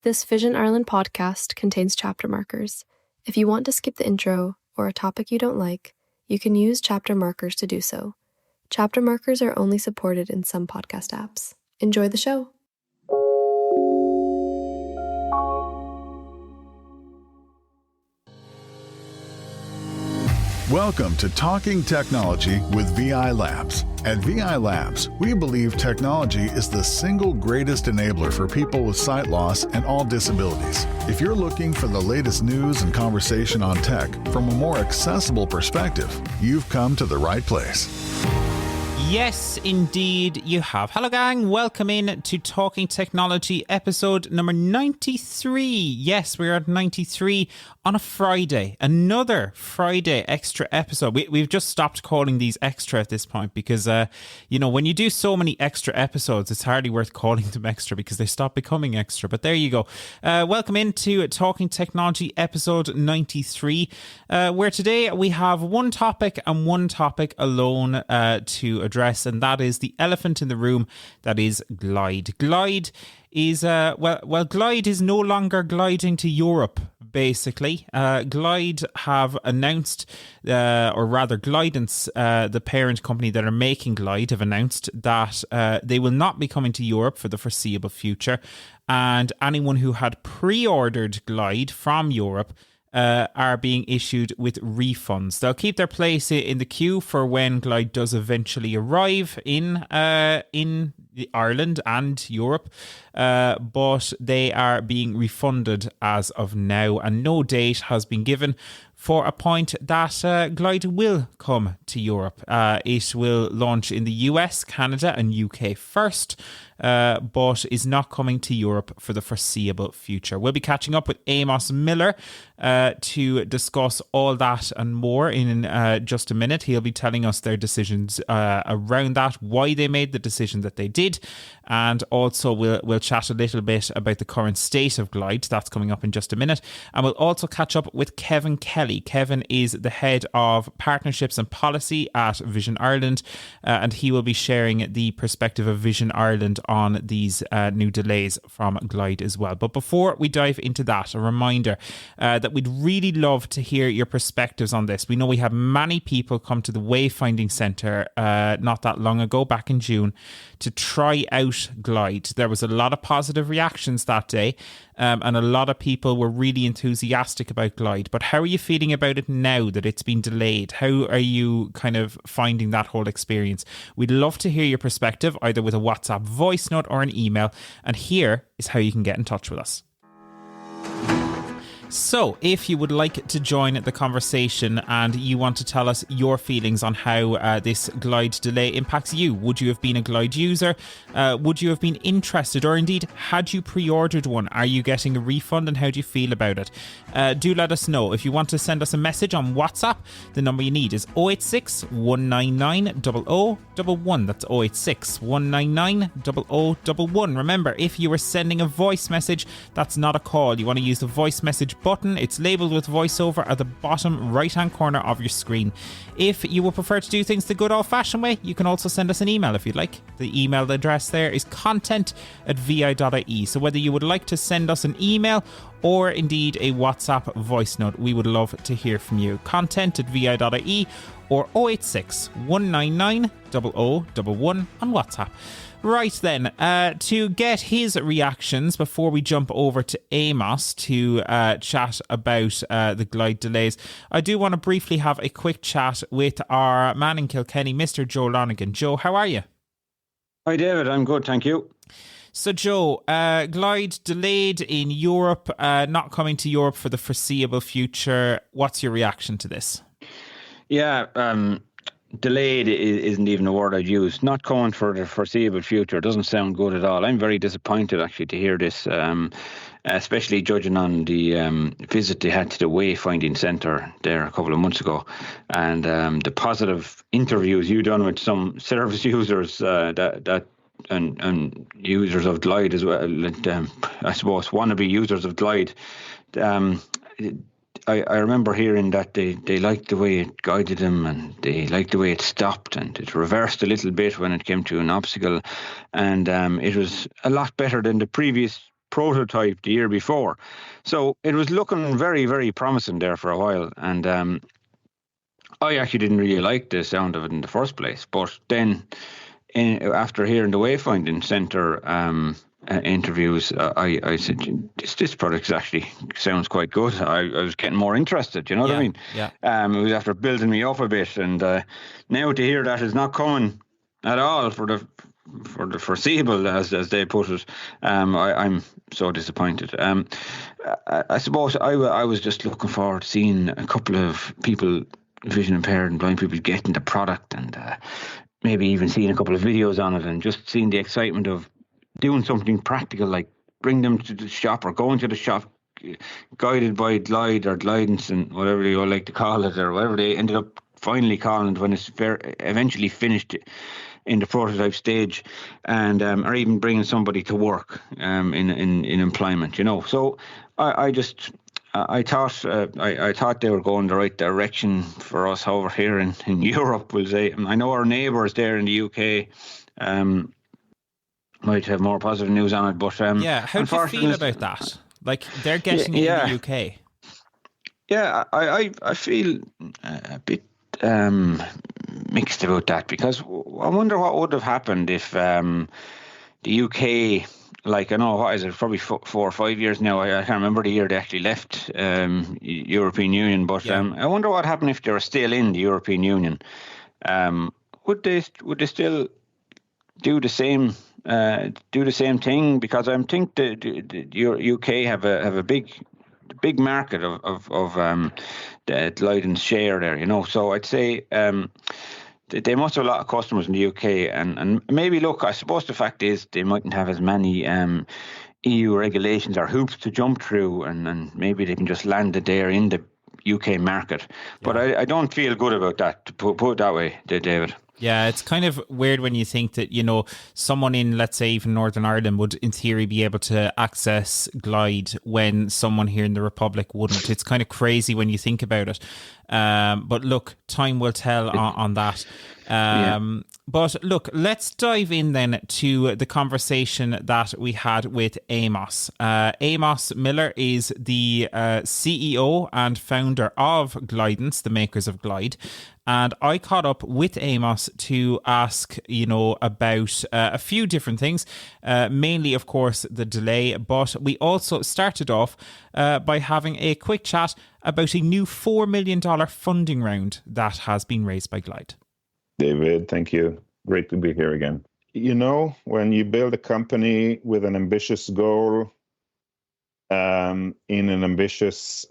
This Vision Ireland podcast contains chapter markers. If you want to skip the intro or a topic you don't like, you can use chapter markers to do so. Chapter markers are only supported in some podcast apps. Enjoy the show. Welcome to Talking Technology with VI Labs. At VI Labs, we believe technology is the single greatest enabler for people with sight loss and all disabilities. If you're looking for the latest news and conversation on tech from a more accessible perspective, you've come to the right place. Yes, indeed, you have. Hello, gang. Welcome in to Talking Technology, episode number 93. Yes, we're at 93 on a Friday. Another Friday extra episode. We've just stopped calling these extra at this point because, when you do so many extra episodes, it's hardly worth calling them extra because they stop becoming extra. But there you go. Welcome into Talking Technology, episode 93, where today we have one topic and one topic alone to address, and that is the elephant in the room. That is Glide. Glide is Glide is no longer gliding to Europe. Basically, Glide have announced, or rather Glidance, the parent company that are making Glide, have announced that they will not be coming to Europe for the foreseeable future, and anyone who had pre-ordered Glide from Europe are being issued with refunds. They'll keep their place in the queue for when Glide does eventually arrive in Ireland and Europe, but they are being refunded as of now, and no date has been given for a point that Glide will come to Europe. It will launch in the US, Canada and UK first, but is not coming to Europe for the foreseeable future. We'll be catching up with Amos Miller to discuss all that and more in just a minute. He'll be telling us their decisions around that, why they made the decision that they did, and also we'll chat a little bit about the current state of Glide. That's coming up in just a minute. And we'll also catch up with Kevin Kelly. Kevin is the head of partnerships and policy at Vision Ireland, and he will be sharing the perspective of Vision Ireland on these new delays from Glide as well. But before we dive into that, a reminder that we'd really love to hear your perspectives on this. We know we had many people come to the Wayfinding Centre not that long ago, back in June, to try out Glide. There was a lot of positive reactions that day, and a lot of people were really enthusiastic about Glide. But how are you feeling about it now that it's been delayed? How are you kind of finding that whole experience? We'd love to hear your perspective, either with a WhatsApp voice note or an email. And here is how you can get in touch with us. So, if you would like to join the conversation and you want to tell us your feelings on how this Glide delay impacts you, would you have been a Glide user? Would you have been interested, or indeed, had you pre-ordered one? Are you getting a refund, and how do you feel about it? Do let us know. If you want to send us a message on WhatsApp, the number you need is 086 199 0011. That's 086 199 0011. Remember, if you were sending a voice message, that's not a call. You want to use the voice message button. It's labelled with voiceover at the bottom right hand corner of your screen. If you would prefer to do things the good old fashioned way, you can also send us an email if you'd like. The email address there is content@vi.ie. So whether you would like to send us an email or indeed a WhatsApp voice note, we would love to hear from you. Content@vi.ie or 086 199 0011 on WhatsApp. Right then, to get his reactions before we jump over to Amos to chat about the Glide delays, I do want to briefly have a quick chat with our man in Kilkenny, Mr. Joe Lonigan. Joe, how are you? Hi David, I'm good, thank you. So Joe, Glide delayed in Europe, not coming to Europe for the foreseeable future. What's your reaction to this? Yeah, delayed isn't even a word I'd use. Not coming for the foreseeable future doesn't sound good at all. I'm very disappointed actually to hear this, especially judging on the visit they had to the Wayfinding Centre there a couple of months ago, and the positive interviews you done with some service users and users of Glide as well. I suppose wannabe users of Glide. I remember hearing that they liked the way it guided them, and they liked the way it stopped, and it reversed a little bit when it came to an obstacle, and it was a lot better than the previous prototype the year before. So it was looking very, very promising there for a while. And I actually didn't really like the sound of it in the first place. But then after hearing the Wayfinding Centre interviews, I said, this product actually sounds quite good. I was getting more interested, you know what I mean? Yeah. It was after building me up a bit, and now to hear that it's not coming at all for the foreseeable, as they put it, I'm so disappointed. I suppose I was just looking forward to seeing a couple of people, vision impaired and blind people, getting the product, and maybe even seeing a couple of videos on it, and just seeing the excitement of doing something practical, like bring them to the shop or going to the shop, guided by Glide or Glidance and whatever you like to call it, or whatever they ended up finally calling it when it's eventually finished in the prototype stage, and or even bringing somebody to work in employment, you know. So I thought they were going the right direction for us over here in Europe, we'll say. I know our neighbours there in the UK might have more positive news on it, but how do you feel about that? Like, they're getting it in the UK. Yeah, I feel a bit mixed about that, because I wonder what would have happened if the UK, like, I know, what is it, probably 4 or 5 years now, I can't remember the year they actually left European Union, but I wonder what happened if they were still in the European Union. Would they still do the same thing? Because I think the UK have a big market of the Glidance share there, you know. So I'd say they must have a lot of customers in the UK, and maybe, look, I suppose the fact is they mightn't have as many EU regulations or hoops to jump through, and maybe they can just land it there in the UK market. But I don't feel good about that, to put it that way, David. Yeah, it's kind of weird when you think that, you know, someone in, let's say, even Northern Ireland would, in theory, be able to access Glide when someone here in the Republic wouldn't. It's kind of crazy when you think about it. But look, time will tell on that. But look, let's dive in then to the conversation that we had with Amos. Amos Miller is the CEO and founder of Glidance, the makers of Glide. And I caught up with Amos to ask, you know, about a few different things, mainly, of course, the delay. But we also started off by having a quick chat about a new $4 million funding round that has been raised by Glide. David, thank you. Great to be here again. You know, when you build a company with an ambitious goal, in an ambitious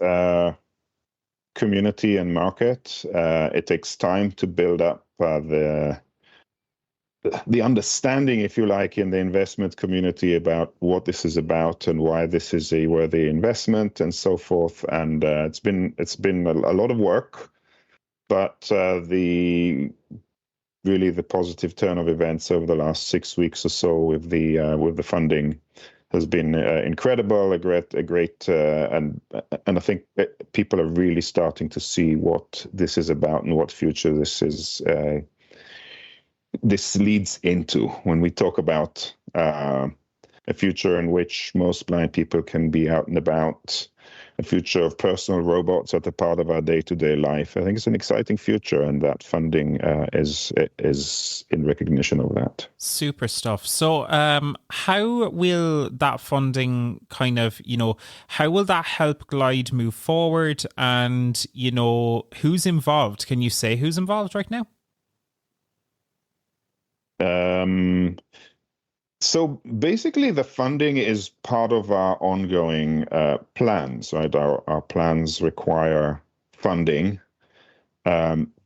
community and market, it takes time to build up the understanding, if you like, in the investment community about what this is about and why this is a worthy investment and so forth. And it's been a lot of work, but the positive turn of events over the last 6 weeks or so with the funding has been incredible, a great, and I think people are really starting to see what this is about and what future this leads into when we talk about a future in which most blind people can be out and about, a future of personal robots at a part of our day-to-day life. I think it's an exciting future, and that funding is in recognition of that. Super stuff. So how will that funding kind of, you know, how will that help Glide move forward? And, you know, who's involved? Can you say who's involved right now? So basically, the funding is part of our ongoing plans, right? Our plans require funding.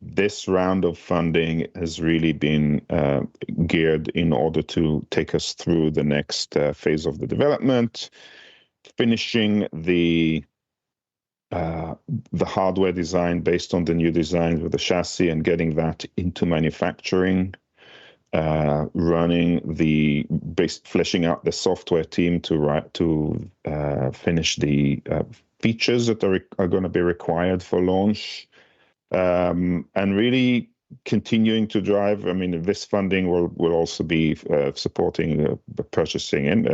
This round of funding has really been geared in order to take us through the next phase of the development, finishing the hardware design based on the new design with the chassis and getting that into manufacturing. Fleshing out the software team to finish the features that are going to be required for launch, and really continuing to drive. I mean, this funding will also be supporting purchasing and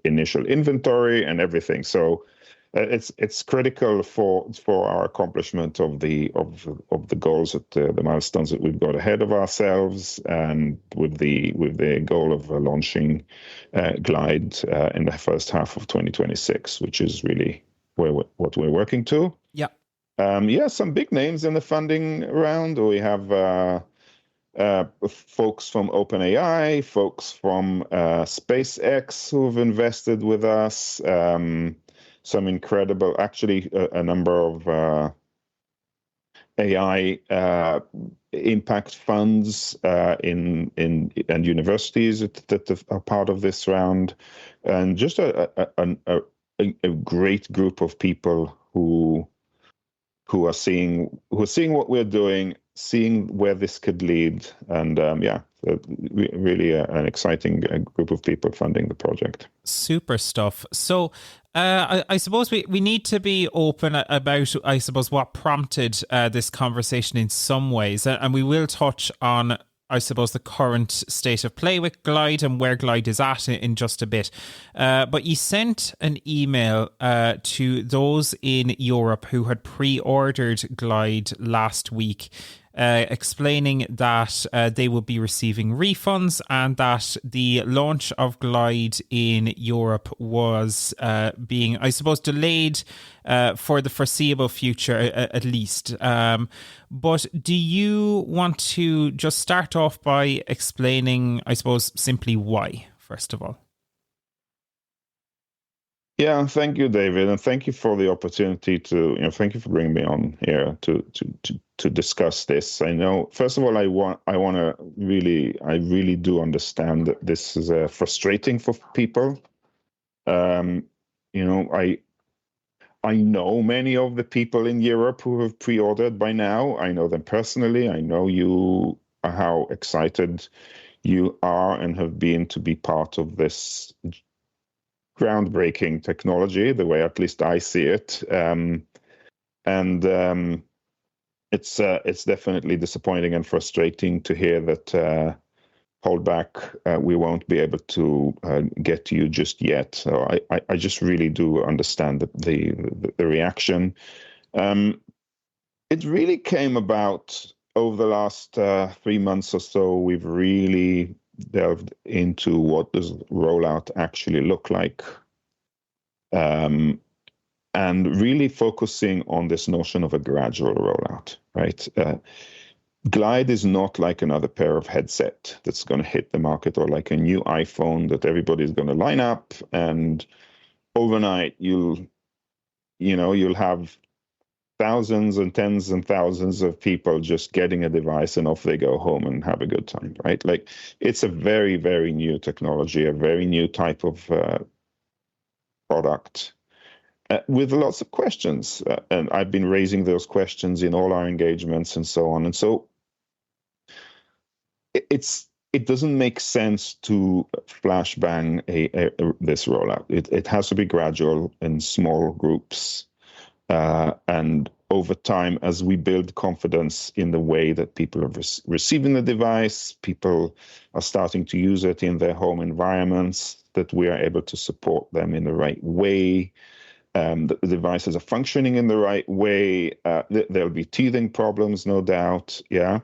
initial inventory and everything. So it's critical for our accomplishment of the goals, that the milestones that we've got ahead of ourselves, and with the goal of launching Glide in the first half of 2026, which is really what we're working to. Yeah. Some big names in the funding round. We have folks from OpenAI, folks from SpaceX who've invested with us. Some incredible, actually, a number of AI impact funds and universities that are part of this round, and just a great group of people who are seeing what we're doing, seeing where this could lead, and really an exciting group of people funding the project. Super stuff. So I suppose we need to be open about, I suppose, what prompted this conversation in some ways, and we will touch on, I suppose, the current state of play with Glide and where Glide is at in just a bit. But you sent an email to those in Europe who had pre-ordered Glide last week, explaining that they will be receiving refunds, and that the launch of Glide in Europe was being, I suppose, delayed for the foreseeable future, at least. But do you want to just start off by explaining, I suppose, simply why, first of all? Yeah, thank you, David, and thank you for the opportunity to, thank you for bringing me on here to discuss this. I know, first of all, I really do understand that this is frustrating for people. I know many of the people in Europe who have pre-ordered by now. I know them personally. I know how excited you are and have been to be part of this groundbreaking technology, the way at least I see it. It's definitely disappointing and frustrating to hear that hold back, we won't be able to get to you just yet. So I just really do understand the reaction. It really came about over the last 3 months or so. We've really delved into what does rollout actually look like, and really focusing on this notion of a gradual rollout, right? Glide is not like another pair of headset that's going to hit the market, or like a new iPhone that everybody's going to line up, and overnight you'll have thousands and tens and thousands of people just getting a device and off they go home and have a good time, right? Like, it's a very, very new technology, a very new type of product with lots of questions. And I've been raising those questions in all our engagements and so on. And so it doesn't make sense to flash bang this rollout. It has to be gradual in small groups. And over time, as we build confidence in the way that people are receiving the device, people are starting to use it in their home environments, that we are able to support them in the right way, that the devices are functioning in the right way. There'll be teething problems, no doubt, yeah.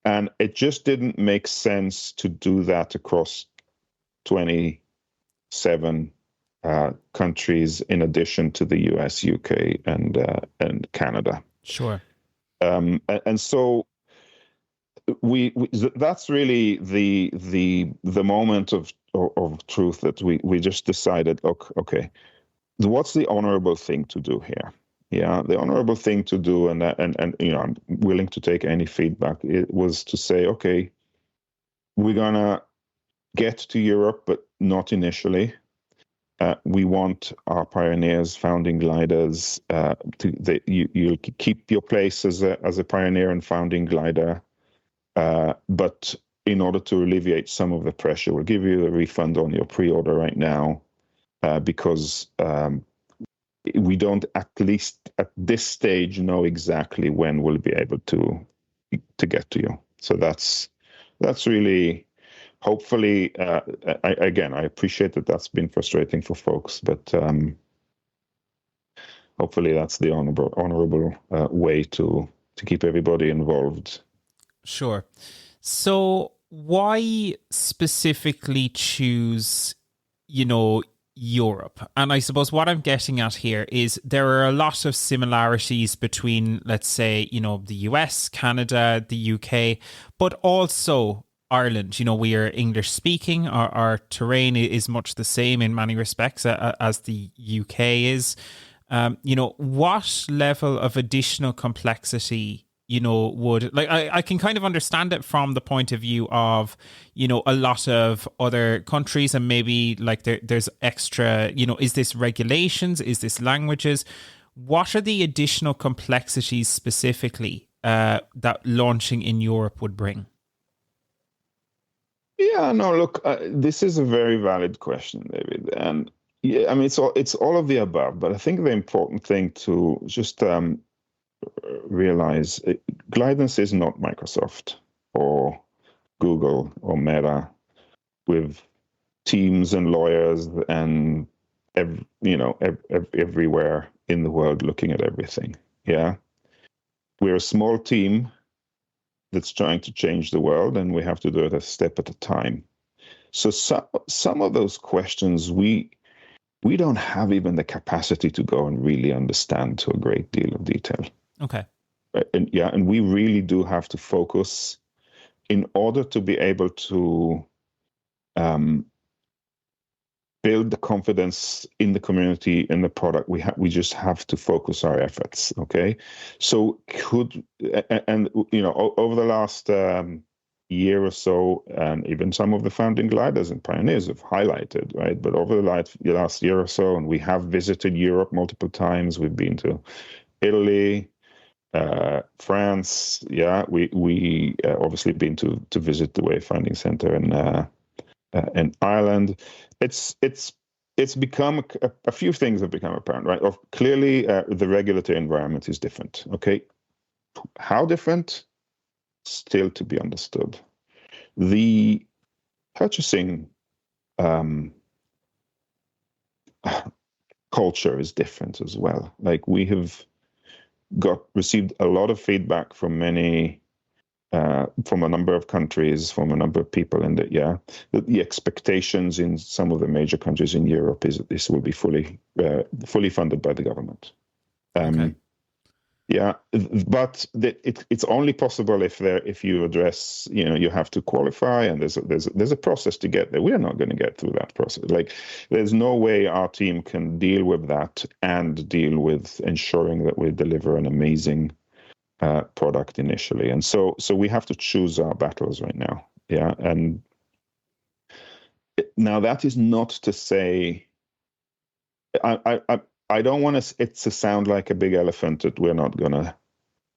And it just didn't make sense to do that across 27 countries, in addition to the US, UK, and Canada. Sure. And so that's really the moment of truth that we just decided, okay, what's the honorable thing to do here? Yeah, the honorable thing to do, and I'm willing to take any feedback. It was to say, okay, we're gonna get to Europe, but not initially. We want our pioneers, founding gliders, you keep your place as a pioneer and founding glider, but in order to alleviate some of the pressure, we'll give you a refund on your pre-order right now, because we don't, at least at this stage, know exactly when we'll be able to get to you. So that's really, hopefully, I appreciate that that's been frustrating for folks, but hopefully that's the honorable way to keep everybody involved. Sure. So why specifically choose, Europe? And I suppose what I'm getting at here is there are a lot of similarities between, let's say, the US, Canada, the UK, but also Ireland. We are English speaking. Our terrain is much the same in many respects as the UK is. What level of additional complexity would, like, I can kind of understand it from the point of view of, a lot of other countries, and maybe like there's extra, is this regulations? Is this languages? What are the additional complexities specifically that launching in Europe would bring? Yeah, no, look, this is a very valid question, David. And yeah, I mean, it's all of the above, but I think the important thing to just realize, Glidance is not Microsoft or Google or Meta with teams and lawyers and everywhere in the world looking at everything. Yeah, we're a small team that's trying to change the world, and we have to do it a step at a time. So some of those questions we don't have even the capacity to go and really understand to a great deal of detail. Okay. And we really do have to focus in order to be able to build the confidence in the community, in the product. We just have to focus our efforts. Okay. So over the last year or so, and even some of the founding gliders and pioneers have highlighted, right? But over the last year or so, and we have visited Europe multiple times. We've been to Italy, France. Yeah, we obviously been to visit the Wayfinding Center in Ireland. It's become a few things have become apparent, right? Clearly, the regulatory environment is different. Okay, how different? Still to be understood. The purchasing culture is different as well. Like, we have received a lot of feedback from from a number of countries, from a number of people, and the expectations in some of the major countries in Europe is that this will be fully funded by the government. Okay. Yeah, but it's only possible if you address, you have to qualify, and there's a process to get there. We are not going to get through that process. Like, there's no way our team can deal with that and deal with ensuring that we deliver an amazing product initially. And so we have to choose our battles right now. Yeah, and now that is not to say I don't want it to sound like a big elephant that we're not going to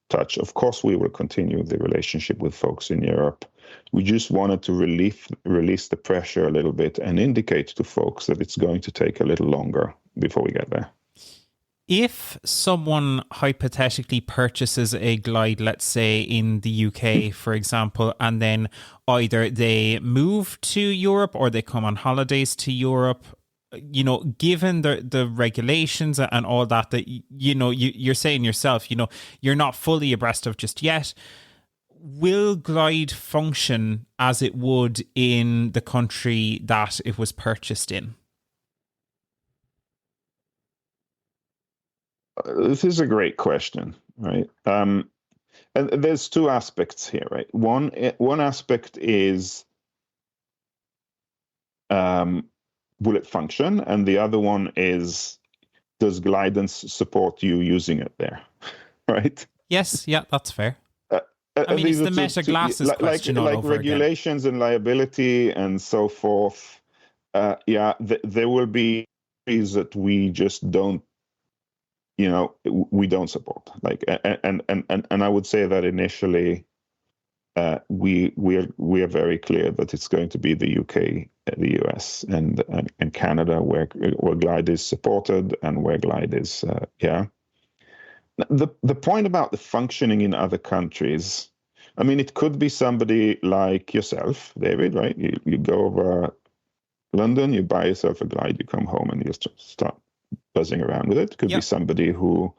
touch. Of course, we will continue the relationship with folks in Europe. We just wanted to release the pressure a little bit and indicate to folks that it's going to take a little longer before we get there. If someone hypothetically purchases a Glide, let's say in the UK, for example, and then either they move to Europe or they come on holidays to Europe, given the regulations and all that you're saying yourself, you're not fully abreast of just yet, will Glide function as it would in the country that it was purchased in? This is a great question, right? And there's two aspects here, right? One aspect is will it function? And the other one is, does Glidance support you using it there? Right? Yes, yeah, that's fair. I mean, it's the Meta Glasses question all over regulations again. And liability and so forth. There will be things that we just don't, we don't support. Like, and I would say that initially, we are very clear that it's going to be the UK, the US, and Canada where Glide is supported and where Glide is. The point about the functioning in other countries, I mean, it could be somebody like yourself, David, right? You go over London, you buy yourself a glide, you come home and you just start buzzing around with it. Could be somebody who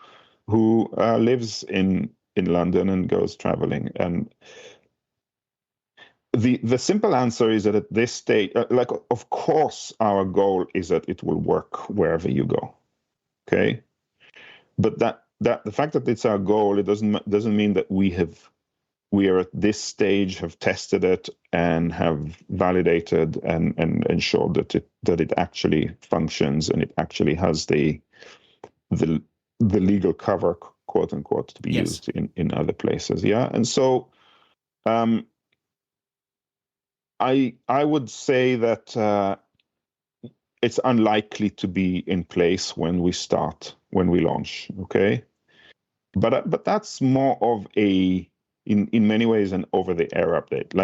lives in London and goes traveling. And the simple answer is that at this stage, like, of course, our goal is that it will work wherever you go. Okay, but that the fact that it's our goal, it doesn't mean that we are at this stage, have tested it and have validated and ensured that it actually functions and it actually has the legal cover, quote unquote, to be used in other places. Yeah, and so I would say that it's unlikely to be in place when we launch. Okay, but that's more of in many ways an over-the-air update.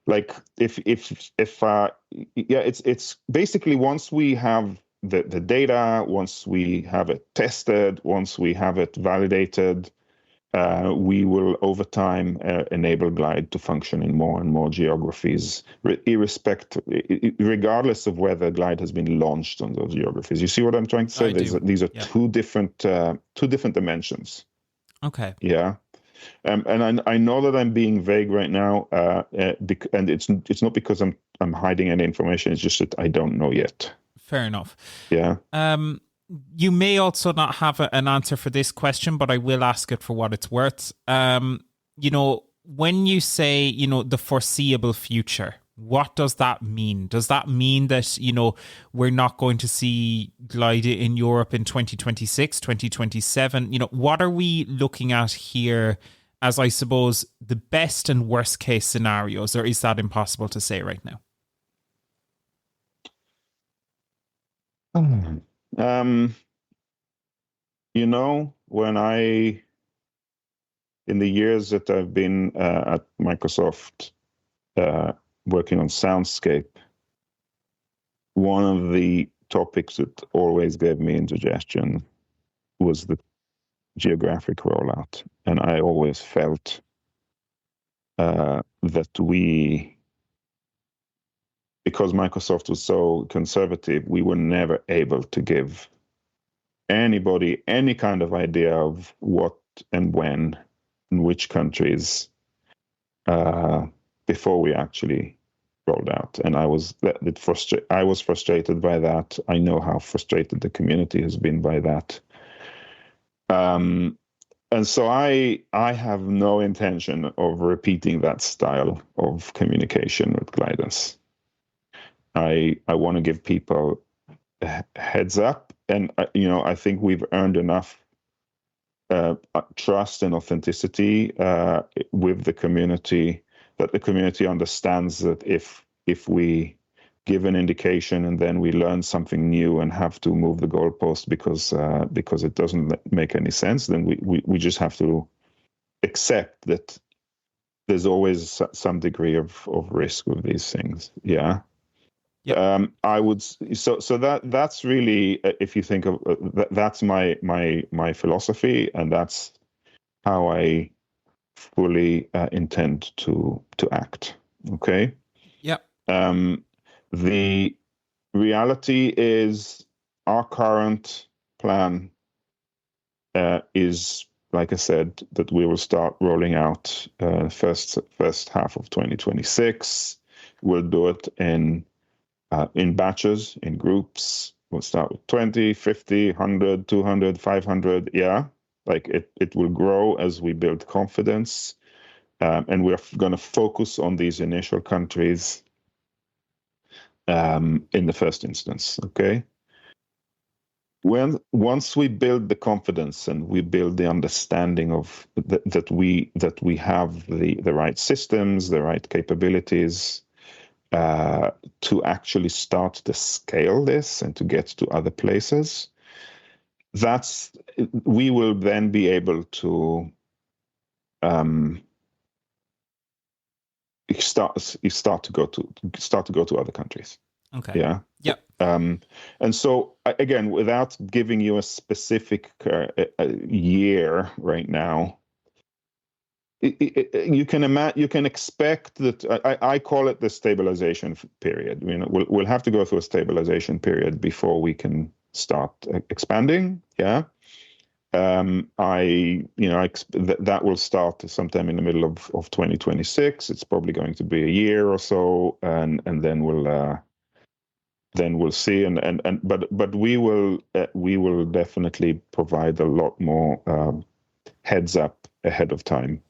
Like if it's basically, once we have the data, once we have it tested, once we have it validated, we will over time enable Glide to function in more and more geographies, regardless of whether Glide has been launched on those geographies. You see what I'm trying to say? These are two different dimensions. Okay. Yeah. And I know that I'm being vague right now, and it's not because I'm hiding any information. It's just that I don't know yet. Fair enough. Yeah. You may also not have an answer for this question, but I will ask it for what it's worth. When you say, the foreseeable future, what does that mean? Does that mean that, we're not going to see Glide in Europe in 2026, 2027? What are we looking at here as, I suppose, the best and worst case scenarios, or is that impossible to say right now? In the years that I've been at Microsoft working on Soundscape, one of the topics that always gave me indigestion was the geographic rollout. And I always felt that because Microsoft was so conservative, we were never able to give anybody any kind of idea of what and when, in which countries, before we actually rolled out. And I was frustrated by that. I know how frustrated the community has been by that. And so I have no intention of repeating that style of communication with Glidance. I want to give people a heads up, and I think we've earned enough trust and authenticity with the community, that the community understands that if we give an indication and then we learn something new and have to move the goalpost because it doesn't make any sense, then we just have to accept that there's always some degree of risk with these things. Yeah. Yep. I would so that's really, if you think of that's my philosophy, and that's how I fully intend to act. Okay. Yep. The reality is, our current plan is, like I said, that we will start rolling out first half of 2026. We'll do it in batches, in groups. We'll start with 20, 50, 100, 200, 500. Yeah, like it will grow as we build confidence. And we're going to focus on these initial countries in the first instance. Okay. Once we build the confidence and we build the understanding of that we have the right systems, the right capabilities, to actually start to scale this and to get to other places, we will then be able to start to go to other countries. Okay. Yeah. Yep. And so, again, without giving you a specific year right now, You can expect that. I call it the stabilization period. We'll have to go through a stabilization period before we can start expanding. Yeah. That will start sometime in the middle of 2026. It's probably going to be a year or so, and then we'll see. But we will definitely provide a lot more heads up ahead of time.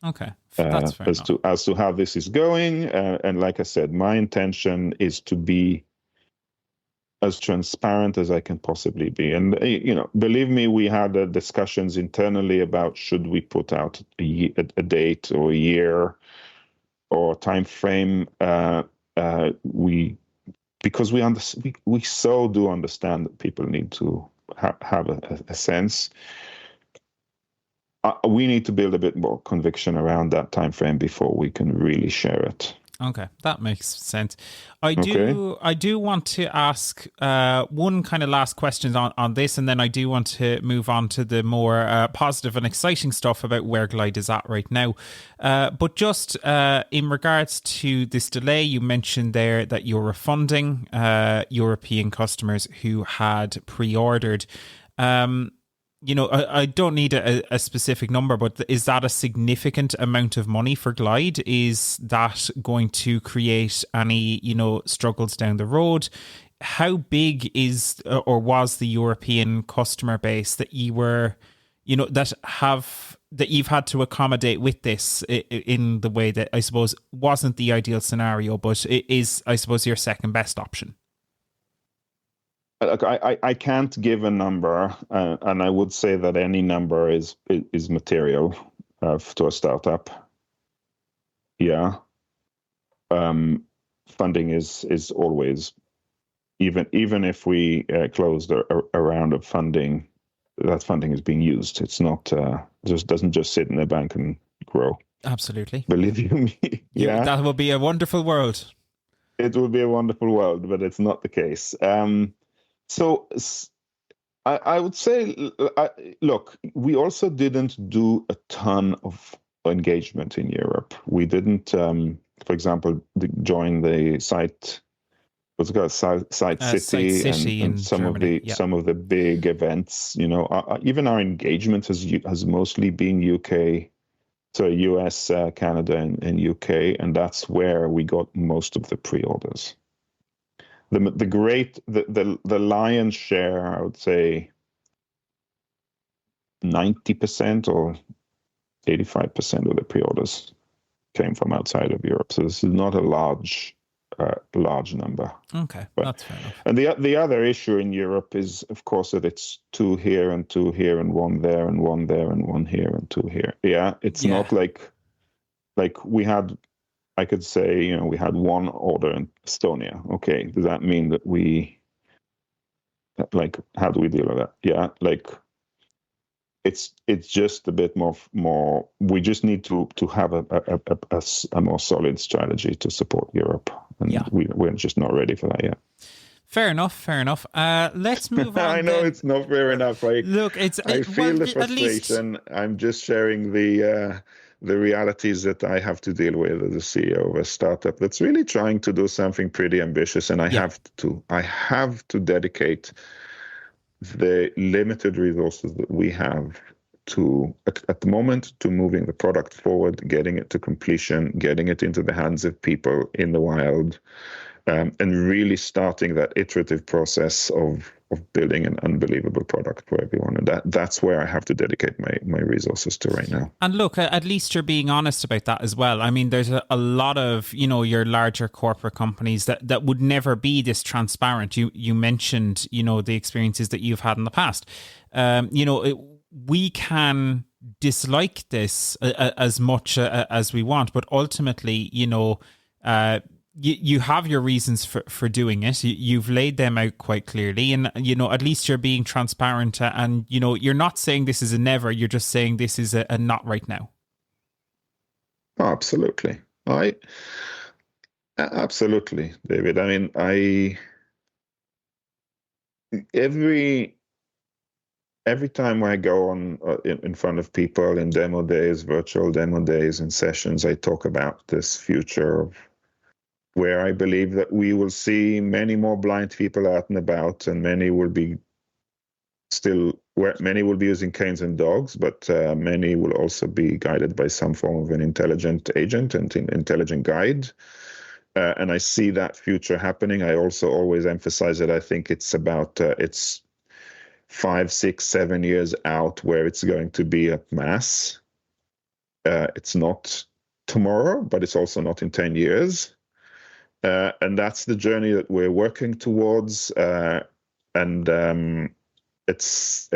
Okay, that's fair enough. As to how this is going, and like I said, my intention is to be as transparent as I can possibly be. And believe me, we had discussions internally about should we put out a date or a year or time frame. Because we so do understand that people need to have a sense. We need to build a bit more conviction around that time frame before we can really share it. Okay, that makes sense. I do want to ask one kind of last question on this, and then I do want to move on to the more positive and exciting stuff about where Glide is at right now. But just in regards to this delay, you mentioned there that you're refunding European customers who had pre-ordered. I don't need a specific number, but is that a significant amount of money for Glide? Is that going to create any, struggles down the road? How big is or was the European customer base that you were, that you've had to accommodate with this in the way that I suppose wasn't the ideal scenario, but it is, I suppose, your second best option? Look, I can't give a number, and I would say that any number is material to a startup. Yeah, funding is always, even if we closed a round of funding, that funding is being used. It's not doesn't just sit in the bank and grow. Absolutely, believe you me. Yeah, that will be a wonderful world. It will be a wonderful world, but it's not the case. So I would say, look, we also didn't do a ton of engagement in Europe. We didn't, for example, join the site, what's it called, Site City, and some Germany, some of the big events. Even our engagement has mostly been UK, so US, Canada, and UK, and that's where we got most of the pre-orders. The lion's share, I would say 90% or 85% of the pre-orders came from outside of Europe. So this is not a large number. Okay, that's fair enough. And the other issue in Europe is, of course, that it's 2 here and 2 here and 1 there and 1 there and 1 here and 2 here. Yeah, it's not like we had. I could say, we had 1 order in Estonia. Okay, does that mean that how do we deal with that? Yeah, it's just a bit more. We just need to have a more solid strategy to support Europe, and we're just not ready for that yet. Fair enough. Let's move on. I know it's not fair enough. I feel the frustration. I'm just sharing the realities that I have to deal with as a CEO of a startup that's really trying to do something pretty ambitious, and I have to dedicate the limited resources that we have at the moment to moving the product forward, getting it to completion, getting it into the hands of people in the wild, and really starting that iterative process of building an unbelievable product for everyone. And that's where I have to dedicate my resources to right now. And look, at least you're being honest about that as well. I mean, there's a lot of, your larger corporate companies that would never be this transparent. You mentioned, the experiences that you've had in the past. We can dislike this as much as we want, but ultimately, you have your reasons for doing it. You've laid them out quite clearly, and at least you're being transparent, and you're not saying this is a never, you're just saying this is a not right now. Oh, absolutely. Absolutely, David. I mean, every time I go on in front of people in demo days, virtual demo days and sessions, I talk about this future of where I believe that we will see many more blind people out and about, and many will be using canes and dogs, but many will also be guided by some form of an intelligent agent and intelligent guide. And I see that future happening. I also always emphasize that I think it's about it's 5, 6, 7 years out where it's going to be at mass. It's not tomorrow, but it's also not in 10 years. And that's the journey that we're working towards. It's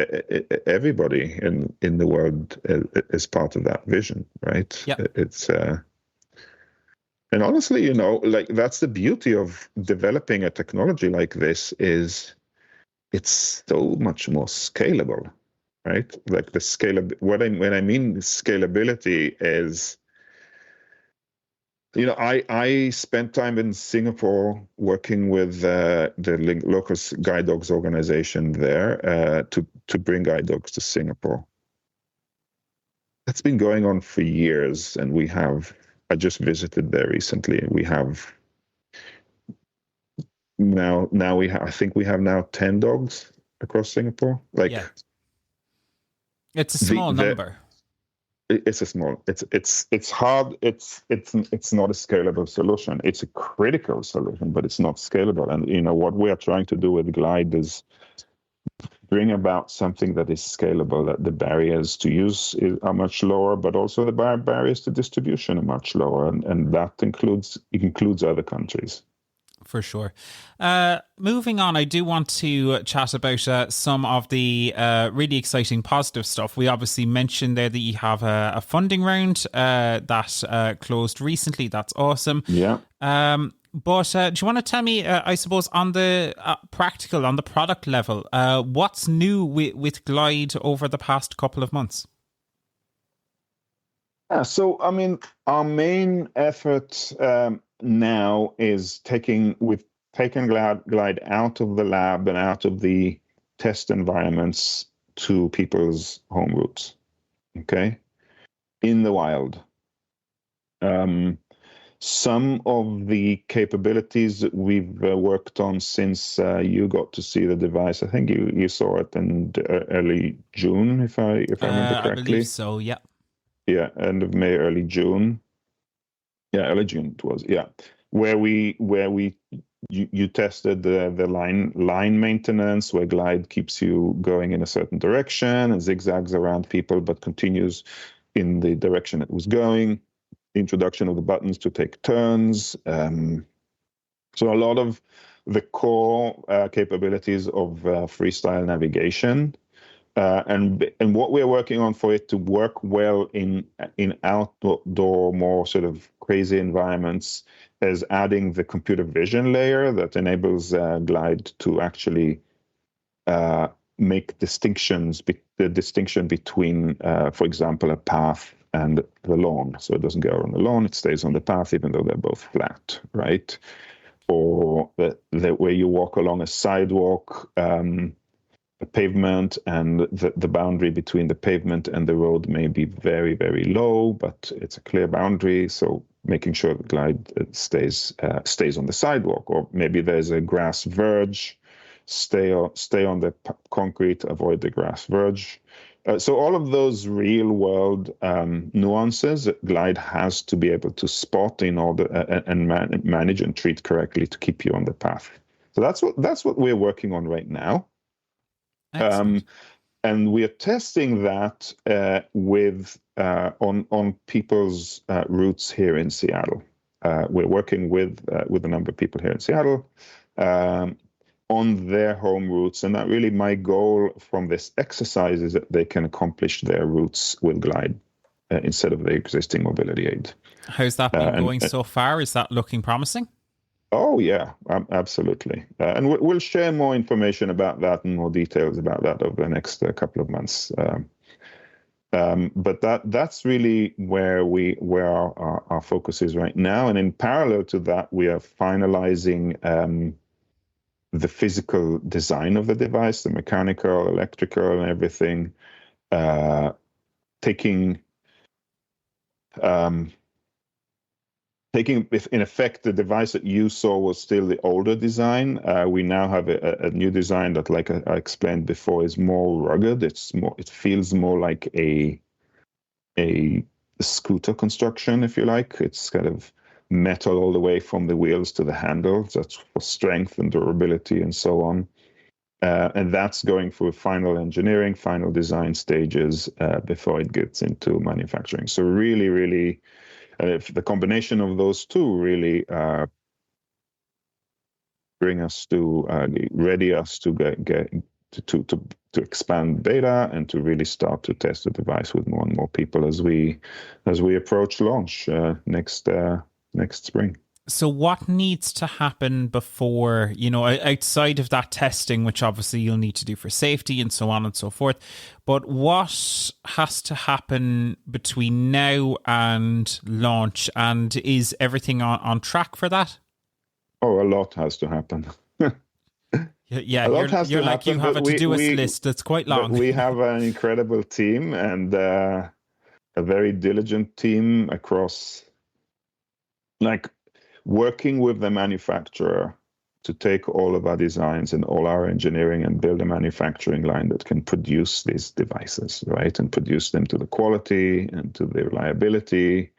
everybody in the world is part of that vision, right? Yep. It's and honestly, like that's the beauty of developing a technology like this is it's so much more scalable, right? Like the when I mean scalability is, I spent time in Singapore working with the local guide dogs organization there to bring guide dogs to Singapore. That's been going on for years, and I just visited there recently. We have I think we have now 10 dogs across Singapore. It's a small number. It's a small. It's hard. It's not a scalable solution. It's a critical solution, but it's not scalable. And what we are trying to do with Glide is bring about something that is scalable. That the barriers to use are much lower, but also the barriers to distribution are much lower, and that includes other countries. For sure. Moving on, I do want to chat about some of the really exciting positive stuff. We obviously mentioned there that you have a funding round that closed recently. That's awesome. Yeah. But do you want to tell me, I suppose, on the practical, on the product level, what's new with Glide over the past couple of months? Yeah, so, I mean, our main effort now is we've taken Glide out of the lab and out of the test environments to people's home routes, okay, in the wild. Some of the capabilities that we've worked on since you got to see the device, I think you saw it in early June, if I remember correctly. I believe so, yeah. Yeah, end of May, early June. Yeah, early June it was. Yeah, where you tested the line maintenance, where Glide keeps you going in a certain direction and zigzags around people, but continues in the direction it was going. Introduction of the buttons to take turns. So a lot of the core capabilities of freestyle navigation. And what we're working on for it to work well in outdoor, more sort of crazy environments is adding the computer vision layer that enables Glide to actually make the distinction between, for example, a path and the lawn. So it doesn't go on the lawn, it stays on the path, even though they're both flat, right? Or where you walk along a sidewalk, a pavement, and the boundary between the pavement and the road may be very, very low, but it's a clear boundary. So making sure the Glide stays on the sidewalk, or maybe there's a grass verge, stay on the concrete, avoid the grass verge. So all of those real world nuances that Glide has to be able to spot in order and manage and treat correctly to keep you on the path. So that's what we're working on right now. And we are testing that on people's routes here in Seattle. We're working with a number of people here in Seattle on their home routes, and that really my goal from this exercise is that they can accomplish their routes with Glide instead of the existing mobility aid. How's that been going so far? Is that looking promising? Oh, yeah, absolutely. And we'll share more information about that and more details about that over the next couple of months. But that's really where our focus is right now. And in parallel to that, we are finalizing the physical design of the device, the mechanical, electrical, and everything, taking in effect the device that you saw was still the older design. We now have a new design that, like I explained before, is more rugged. It feels more like a scooter construction, if you like. It's kind of metal all the way from the wheels to the handles. That's for strength and durability and so on. And that's going through final engineering, final design stages before it gets into manufacturing. So really, really, the combination of those two really bring us to ready us to get to expand beta and to really start to test the device with more and more people as we approach launch next spring. So what needs to happen before, outside of that testing, which obviously you'll need to do for safety and so on and so forth, but what has to happen between now and launch, and is everything on track for that? Oh, a lot has to happen. Yeah, you're like, you have a to-do list that's quite long. We have an incredible team and a very diligent team across, like, working with the manufacturer to take all of our designs and all our engineering and build a manufacturing line that can produce these devices, right? And produce them to the quality and to the reliability.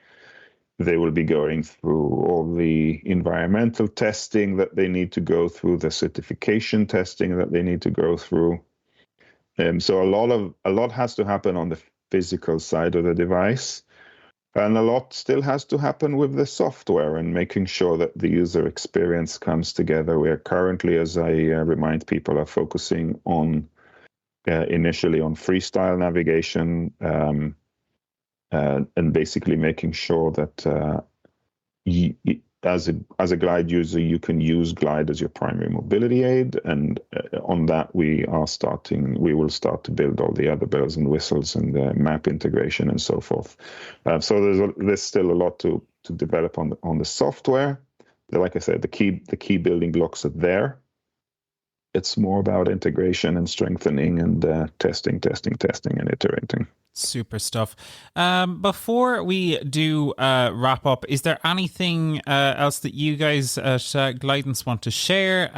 They will be going through all the environmental testing that they need to go through, the certification testing that they need to go through. So a lot has to happen on the physical side of the device. And a lot still has to happen with the software and making sure that the user experience comes together. We are currently, as I remind people, are focusing on initially on freestyle navigation and basically making sure that as a Glide user, you can use Glide as your primary mobility aid. And on that, we will start to build all the other bells and whistles and the map integration and so forth. So there's still a lot to develop on the software. Like I said, the key building blocks are there. It's more about integration and strengthening and testing and iterating. Super stuff. Before we do wrap up, is there anything else that you guys at Glidance want to share?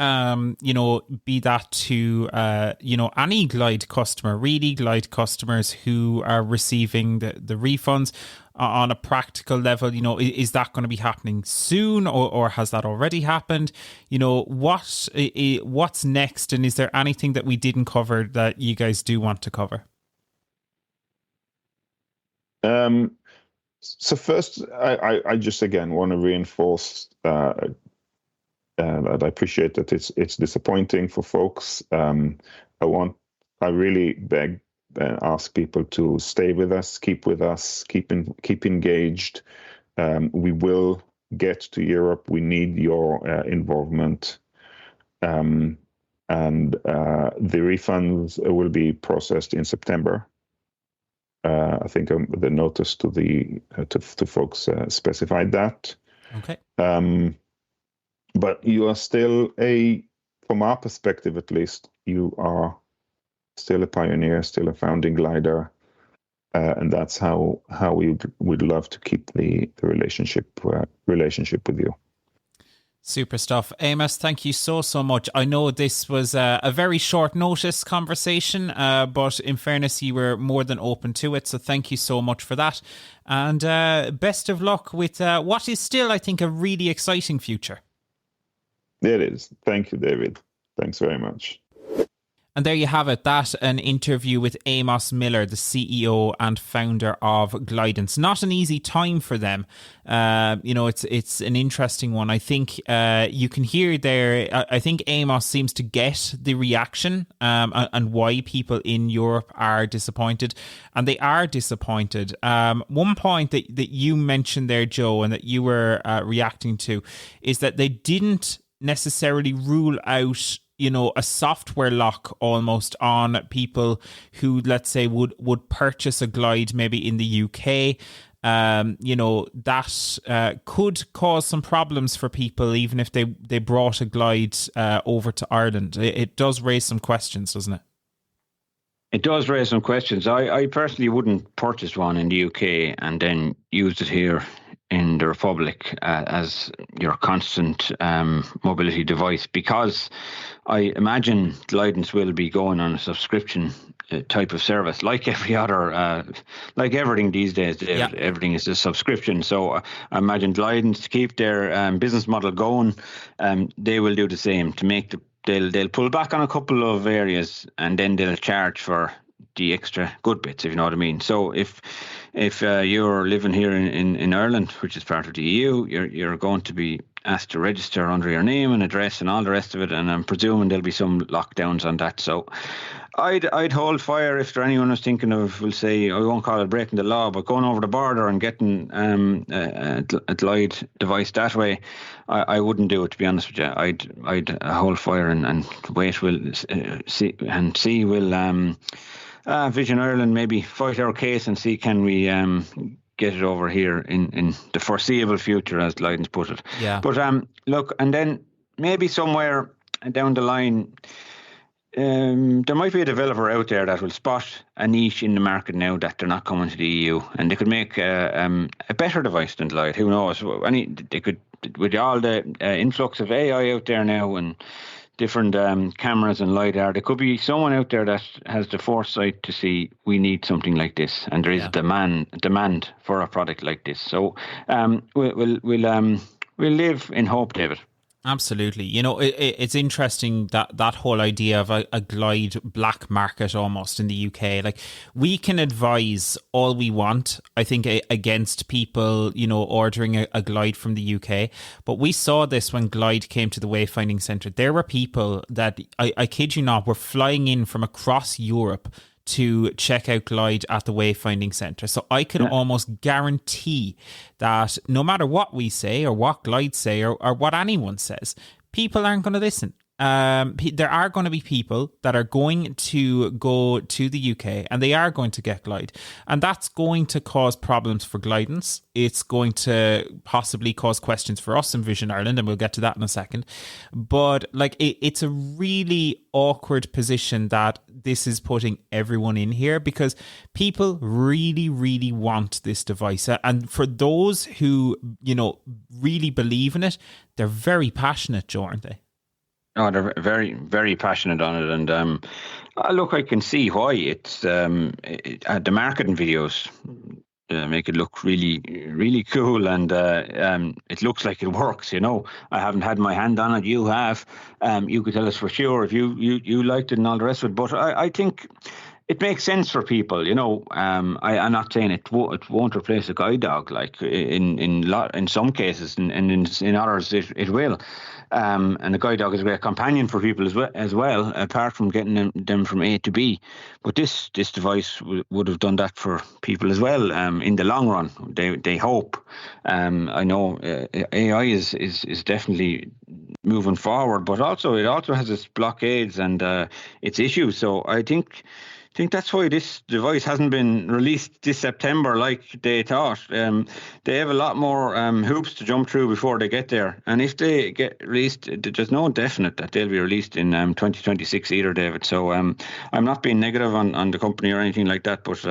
Be that to any Glide customer, really Glide customers who are receiving the refunds on a practical level. Is that going to be happening soon, or has that already happened? What's next, and is there anything that we didn't cover that you guys do want to cover? So first, I just again want to reinforce that I appreciate that it's disappointing for folks. I really beg and ask people to stay with us, keep engaged. We will get to Europe. We need your involvement, and the refunds will be processed in September. I think the notice to to folks specified that. Okay. But you are still from our perspective at least, you are still a pioneer, still a founding glider, and that's how we would love to keep the relationship with you. Super stuff. Amos, thank you so much. I know this was a very short notice conversation, but in fairness, you were more than open to it. So thank you so much for that. And best of luck with what is still, I think, a really exciting future. It is. Thank you, David. Thanks very much. And there you have it, that an interview with Amos Miller, the CEO and founder of Glidance. Not an easy time for them. It's an interesting one. I think you can hear there, I think Amos seems to get the reaction and why people in Europe are disappointed. And they are disappointed. One point that you mentioned there, Joe, and that you were reacting to, is that they didn't necessarily rule out a software lock almost on people who, let's say, would purchase a Glide maybe in the UK that could cause some problems for people, even if they brought a Glide over to Ireland. It does raise some questions, doesn't it? It does raise some questions. I personally wouldn't purchase one in the UK and then use it here in the Republic as your constant mobility device, because I imagine Glidance will be going on a subscription type of service, like every other, like everything these days. Yeah. Everything is a subscription. So I imagine Glidance, to keep their business model going, they will do the same to make They'll pull back on a couple of areas, and then they'll charge for the extra good bits, if you know what I mean. So if you're living here in Ireland, which is part of the EU, you're going to be asked to register under your name and address and all the rest of it, and I'm presuming there'll be some lockdowns on that. So I'd hold fire if there anyone was thinking of, we'll say, I won't call it breaking the law, but going over the border and getting a Glide device that way. I wouldn't do it, to be honest with you. I'd hold fire and wait. We'll see. Will Vision Ireland maybe fight our case and see, can we get it over here in the foreseeable future, as Glidance put it. Yeah. But look, and then maybe somewhere down the line, there might be a developer out there that will spot a niche in the market now that they're not coming to the EU, and they could make a better device than Glide. Who knows? They could, with all the influx of AI out there now and different cameras and LiDAR, there could be someone out there that has the foresight to see we need something like this, and there is a demand for a product like this. So we'll live in hope, David. Absolutely. It's interesting that whole idea of a Glide black market almost in the UK. Like, we can advise all we want, I think, against people, ordering a Glide from the UK. But we saw this when Glide came to the Wayfinding Centre. There were people that, I kid you not, were flying in from across Europe to check out Glide at the Wayfinding Centre. So I can almost guarantee that no matter what we say or what Glide say or what anyone says, people aren't going to listen. There are going to be people that are going to go to the UK and they are going to get Glide, and that's going to cause problems for Glidance. It's going to possibly cause questions for us in Vision Ireland, and we'll get to that in a second. But it's a really awkward position that this is putting everyone in here, because people really, really want this device, and for those who really believe in it, they're very passionate, Joe, aren't they? Oh, they're very, very passionate on it, and look, I can see why. It's the marketing videos make it look really, really cool, and it looks like it works. I haven't had my hand on it. You have. You could tell us for sure if you liked it and all the rest of it. But I think it makes sense for people. I'm not saying it won't replace a guide dog. Like in some cases, and in others it will. And the guide dog is a great companion for people as well, apart from getting them from A to B. But this device would have done that for people as well in the long run. They hope. I know AI is definitely moving forward, but it also has its blockades and its issues. So I think that's why this device hasn't been released this September like they thought. They have a lot more hoops to jump through before they get there. And if they get released, there's no definite that they'll be released in 2026 either, David. So I'm not being negative on the company or anything like that, but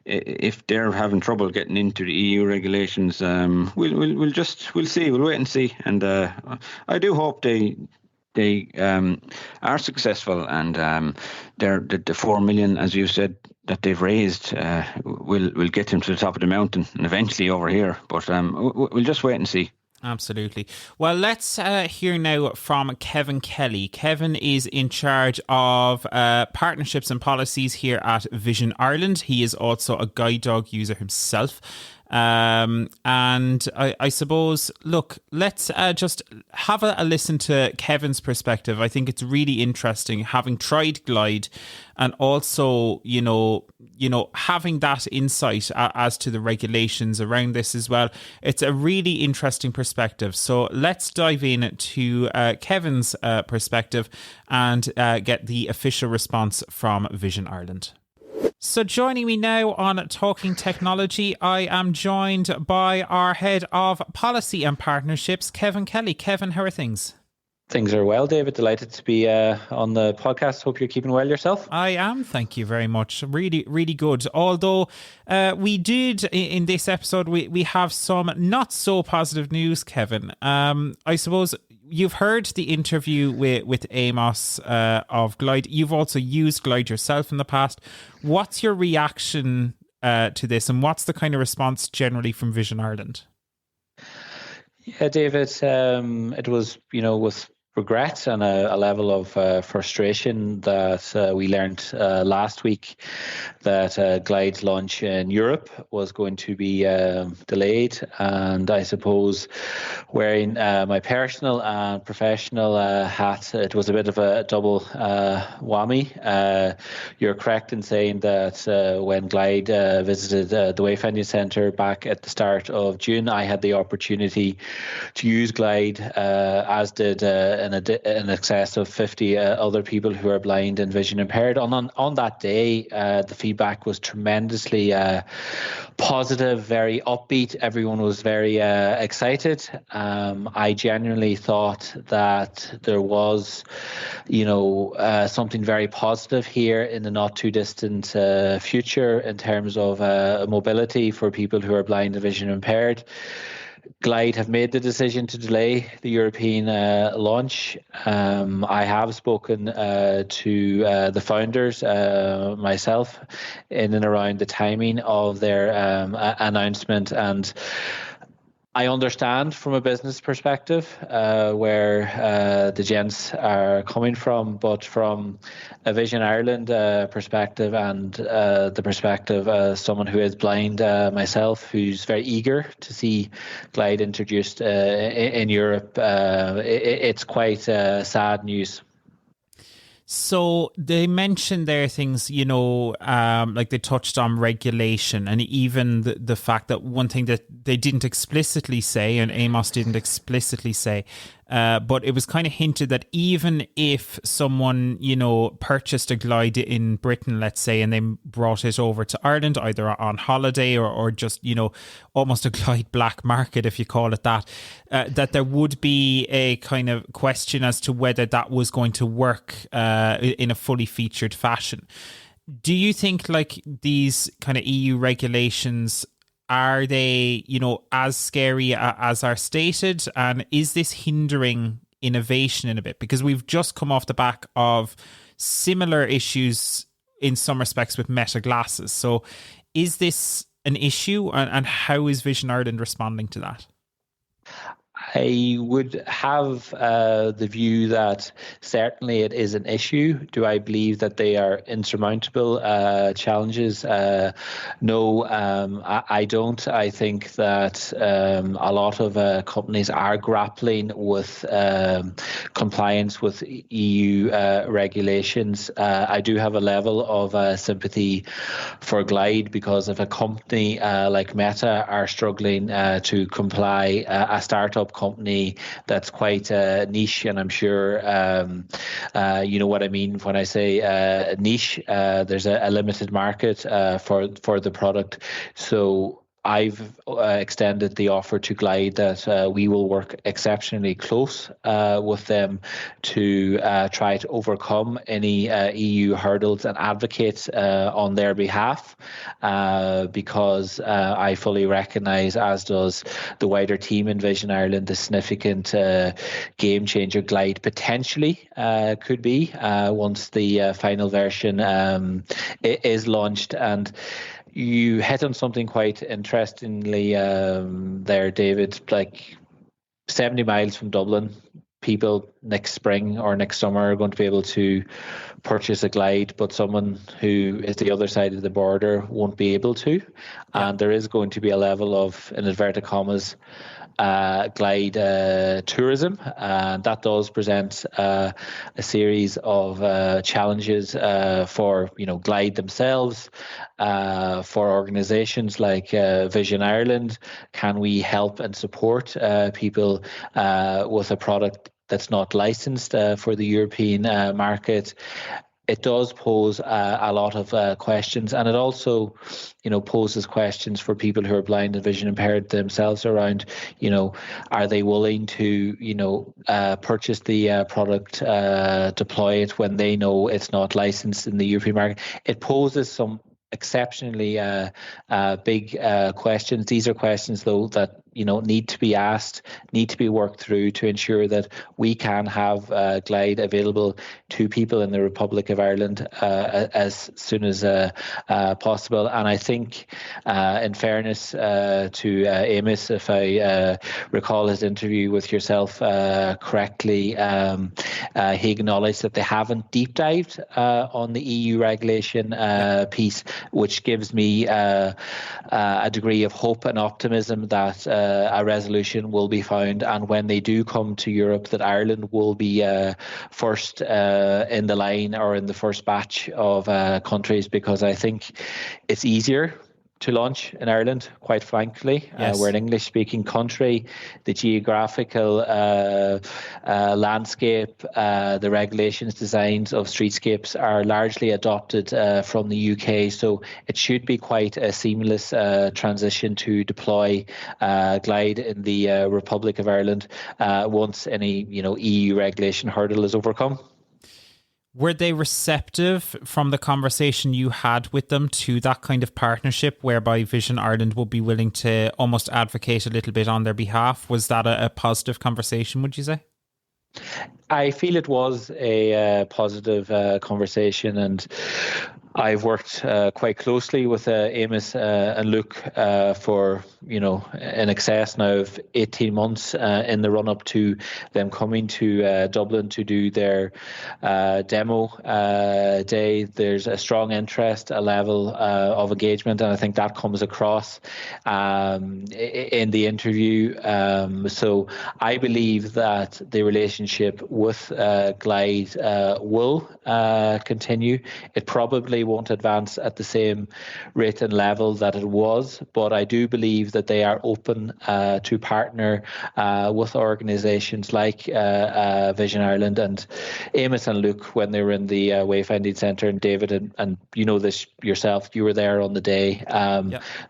if they're having trouble getting into the EU regulations, we'll see. We'll wait and see. And I do hope they are successful, and the 4 million, as you said, that they've raised will get them to the top of the mountain and eventually over here. But we'll just wait and see. Absolutely. Well, let's hear now from Kevin Kelly. Kevin is in charge of partnerships and policies here at Vision Ireland. He is also a guide dog user himself. And I suppose, look, let's just have a listen to Kevin's perspective. I think it's really interesting, having tried Glide and also, having that insight as to the regulations around this as well. It's a really interesting perspective. So let's dive in to Kevin's perspective and get the official response from Vision Ireland. So joining me now on Talking Technology, I am joined by our Head of Policy and Partnerships, Kevin Kelly. Kevin, how are things? Things are well, David. Delighted to be on the podcast. Hope you're keeping well yourself. I am, thank you very much. Really, really good. Although we did, in this episode, we have some not so positive news, Kevin. I suppose you've heard the interview with Amos of Glide. You've also used Glide yourself in the past. What's your reaction to this, and what's the kind of response generally from Vision Ireland? Yeah, David, it was, with regret and a level of frustration that we learned last week that Glide's launch in Europe was going to be delayed. And I suppose wearing my personal and professional hat, it was a bit of a double whammy. You're correct in saying that when Glide visited the Wayfinding Centre back at the start of June, I had the opportunity to use Glide, as did in excess of 50 other people who are blind and vision impaired. On that day, the feedback was tremendously positive, very upbeat. Everyone was very excited. I genuinely thought that there was, something very positive here in the not too distant future in terms of mobility for people who are blind and vision impaired. Glide have made the decision to delay the European launch. I have spoken to the founders myself in and around the timing of their announcement, and I understand from a business perspective where the gents are coming from, but from a Vision Ireland perspective and the perspective of someone who is blind myself, who's very eager to see Glide introduced in Europe, it's quite sad news. So they mentioned there things, like they touched on regulation, and even the fact that one thing that they didn't explicitly say, and Amos didn't explicitly say, but it was kind of hinted that even if someone, purchased a Glide in Britain, let's say, and they brought it over to Ireland, either on holiday or just, almost a Glide black market, if you call it that, that there would be a kind of question as to whether that was going to work in a fully featured fashion. Do you think like these kind of EU regulations, are they, as scary as are stated? And is this hindering innovation in a bit? Because we've just come off the back of similar issues in some respects with Meta glasses. So is this an issue, and how is Vision Ireland responding to that? I would have the view that certainly it is an issue. Do I believe that they are insurmountable challenges? No, I don't. I think that a lot of companies are grappling with compliance with EU regulations. I do have a level of sympathy for Glide, because if a company like Meta are struggling to comply, a startup company that's quite niche, and I'm sure you know what I mean when I say niche. There's a limited market for the product, so I've extended the offer to Glide that we will work exceptionally close with them to try to overcome any EU hurdles and advocate on their behalf, because I fully recognise, as does the wider team in Vision Ireland, the significant game changer Glide potentially could be once the final version is launched. And you hit on something quite interestingly there, David. Like 70 miles from Dublin, people next spring or next summer are going to be able to purchase a Glide, but someone who is the other side of the border won't be able to. And there is going to be a level of, in inverted commas, Glide tourism, and that does present a series of challenges for Glide themselves, for organisations like Vision Ireland. Can we help and support people with a product that's not licensed for the European market? it does pose a lot of questions, and it also, poses questions for people who are blind and vision impaired themselves around, are they willing to, purchase the product, deploy it when they know it's not licensed in the European market. It poses some exceptionally big questions. These are questions, though, that need to be asked, need to be worked through to ensure that we can have Glide available to people in the Republic of Ireland as soon as possible. And I think, in fairness to Amos, if I recall his interview with yourself correctly, he acknowledged that they haven't deep dived on the EU regulation piece, which gives me a degree of hope and optimism that a resolution will be found, and when they do come to Europe, that Ireland will be first in the line or in the first batch of countries, because I think it's easier to launch in Ireland, quite frankly. Yes. We're an English-speaking country. The geographical landscape, the regulations, designs of streetscapes are largely adopted from the UK, so it should be quite a seamless transition to deploy Glide in the Republic of Ireland once any EU regulation hurdle is overcome. Were they receptive from the conversation you had with them to that kind of partnership whereby Vision Ireland would be willing to almost advocate a little bit on their behalf? Was that a positive conversation, would you say? I feel it was a positive conversation, and I've worked quite closely with Amos and Luke for, in excess now of 18 months in the run-up to them coming to Dublin to do their demo day. There's a strong interest, a level of engagement, and I think that comes across in the interview. So I believe that the relationship with Glide will continue. It probably won't advance at the same rate and level that it was, but I do believe that they are open to partner with organisations like Vision Ireland. And Amos and Luke, when they were in the Wayfinding Centre, and David, and you know this yourself, you were there on the day.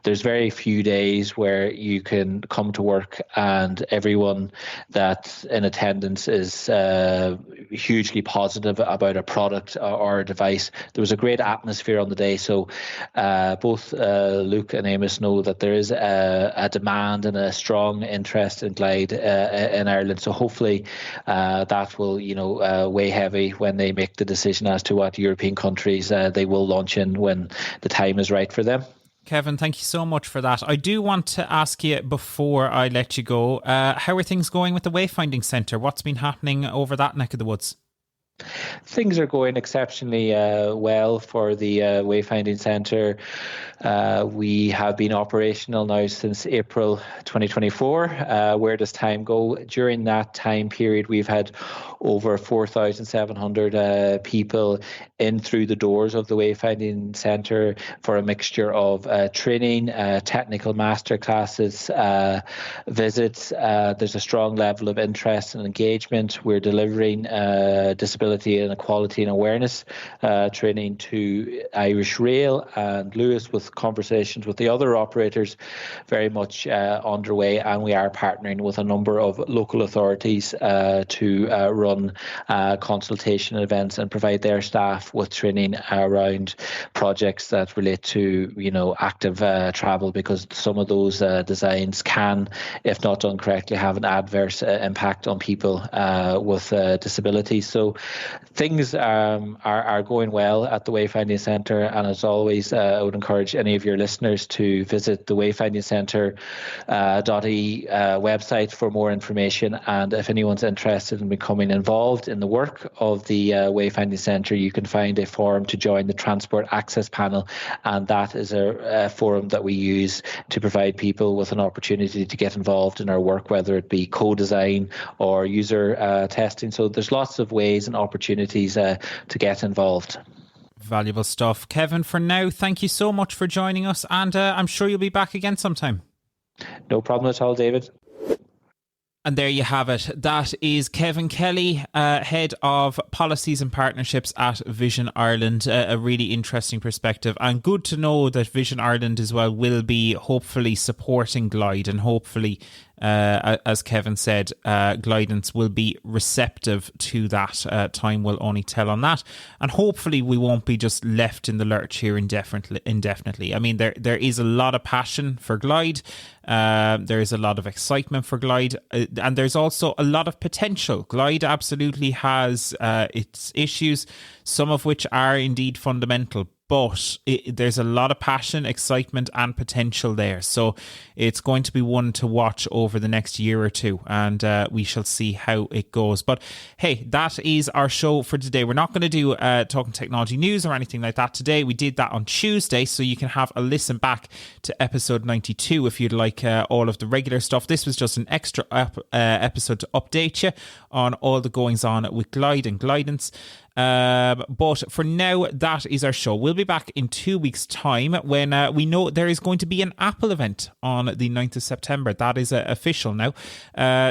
There's very few days where you can come to work and everyone that's in attendance is hugely positive about a product or a device. There was a great atmosphere on the day, so both Luke and Amos know that there is a demand and a strong interest in Glide in Ireland. So hopefully that will weigh heavy when they make the decision as to what European countries they will launch in when the time is right for them. Kevin, thank you so much for that. I do want to ask you before I let you go, how are things going with the Wayfinding Centre? What's been happening over that neck of the woods? Things are going exceptionally well for the Wayfinding Centre. We have been operational now since April 2024. Where does time go? During that time period, we've had over 4,700 people in through the doors of the Wayfinding Centre for a mixture of training, technical masterclasses, visits. There's a strong level of interest and engagement. We're delivering disability and equality and awareness training to Irish Rail and Lewis, with conversations with the other operators very much underway, and we are partnering with a number of local authorities to run consultation events and provide their staff with training around projects that relate to active travel, because some of those designs can, if not done correctly, have an adverse impact on people with disabilities. So things are going well at the Wayfinding Centre, and as always, I would encourage any of your listeners to visit the Wayfinding Centre website for more information. And if anyone's interested in becoming involved in the work of the Wayfinding Centre, you can find a forum to join the Transport Access Panel, and that is a forum that we use to provide people with an opportunity to get involved in our work, whether it be co-design or user testing. So there's lots of ways and opportunities to get involved. Valuable stuff. Kevin, for now, thank you so much for joining us, and I'm sure you'll be back again sometime. No problem at all, David. And there you have it. That is Kevin Kelly, Head of Policies and Partnerships at Vision Ireland. A really interesting perspective, and good to know that Vision Ireland as well will be hopefully supporting Glide, and hopefully, as Kevin said, Glidance will be receptive to that. Time will only tell on that, and hopefully we won't be just left in the lurch here indefinitely. I mean, there is a lot of passion for Glide. There is a lot of excitement for Glide, and there's also a lot of potential. Glide absolutely has its issues, some of which are indeed fundamental, but there's a lot of passion, excitement and potential there. So it's going to be one to watch over the next year or two, and we shall see how it goes. But hey, that is our show for today. We're not going to do Talking Technology news or anything like that today. We did that on Tuesday, so you can have a listen back to episode 92 if you'd like all of the regular stuff. This was just an extra episode to update you on all the goings on with Glide and Glidance. But for now, that is our show. We'll be back in 2 weeks' time when we know there is going to be an Apple event on the 9th of September. That is official now.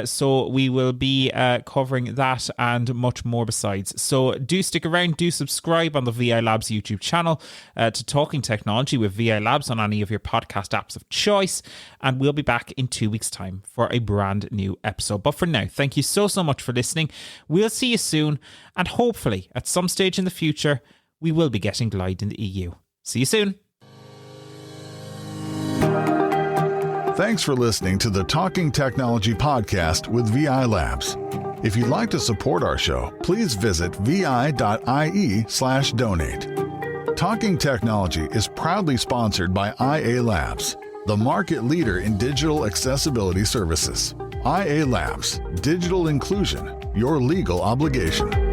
So we will be covering that and much more besides. So do stick around, do subscribe on the VI Labs YouTube channel to Talking Technology with VI Labs on any of your podcast apps of choice. And we'll be back in 2 weeks' time for a brand new episode. But for now, thank you so much for listening. We'll see you soon, and hopefully at some stage in the future, we will be getting Glide in the EU. See you soon. Thanks for listening to the Talking Technology podcast with VI Labs. If you'd like to support our show, please visit vi.ie/donate. Talking Technology is proudly sponsored by IA Labs, the market leader in digital accessibility services. IA Labs, digital inclusion, your legal obligation.